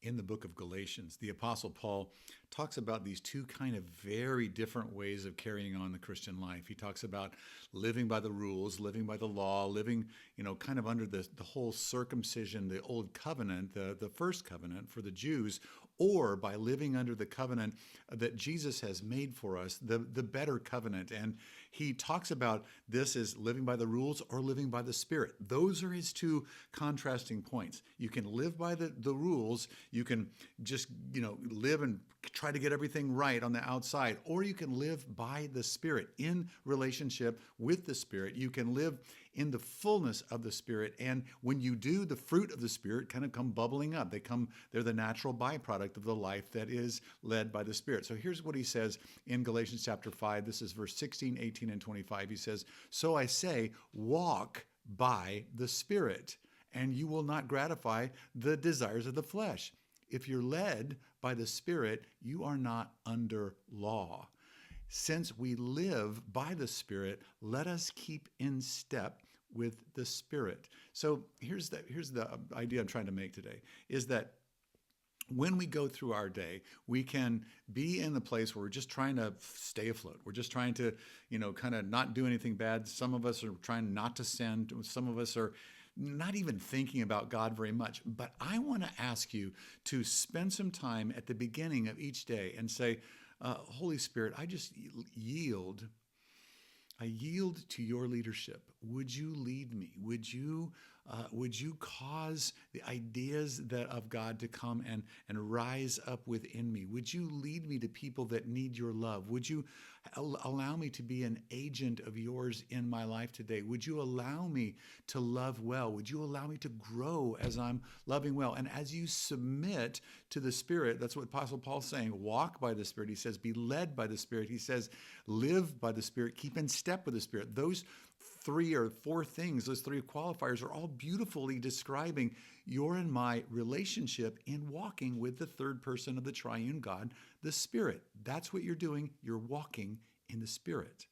In the book of Galatians, the Apostle Paul talks about these two kind of very different ways of carrying on the Christian life. He talks about living by the rules, living by the law, living, kind of under the whole circumcision, the old covenant, the first covenant for the Jews, or by living under the covenant that Jesus has made for us, the better covenant. And he talks about this as living by the rules or living by the Spirit. Those are his two contrasting points. You can live by the rules. You can just, live and try to get everything right on the outside, or you can live by the Spirit in relationship with the Spirit. You can live in the fullness of the Spirit. And when you do, the fruit of the Spirit kind of come bubbling up. They're the natural byproduct of the life that is led by the Spirit. So here's what he says in Galatians chapter 5. This is verse 16, 18, and 25. He says, "So I say, walk by the Spirit, and you will not gratify the desires of the flesh. If you're led by the Spirit, you are not under law. Since we live by the Spirit, let us keep in step with the Spirit." So here's the idea I'm trying to make today, is that when we go through our day, we can be in the place where we're just trying to stay afloat. We're just trying to, kind of not do anything bad. Some of us are trying not to sin. Some of us are not even thinking about God very much. But I want to ask you to spend some time at the beginning of each day and say, Holy Spirit, I just yield. I yield to your leadership. Would you lead me? Would you cause the ideas of God to come and rise up within me? Would you lead me to people that need your love? Would you allow me to be an agent of yours in my life today? Would you allow me to love well? Would you allow me to grow as I'm loving well? And as you submit to the Spirit, that's what Apostle Paul's saying, walk by the Spirit. He says, be led by the Spirit. He says, live by the Spirit, keep in step with the Spirit. Those three or four things, those three qualifiers are all beautifully describing your and my relationship in walking with the third person of the triune God, the Spirit. That's what you're doing. You're walking in the Spirit.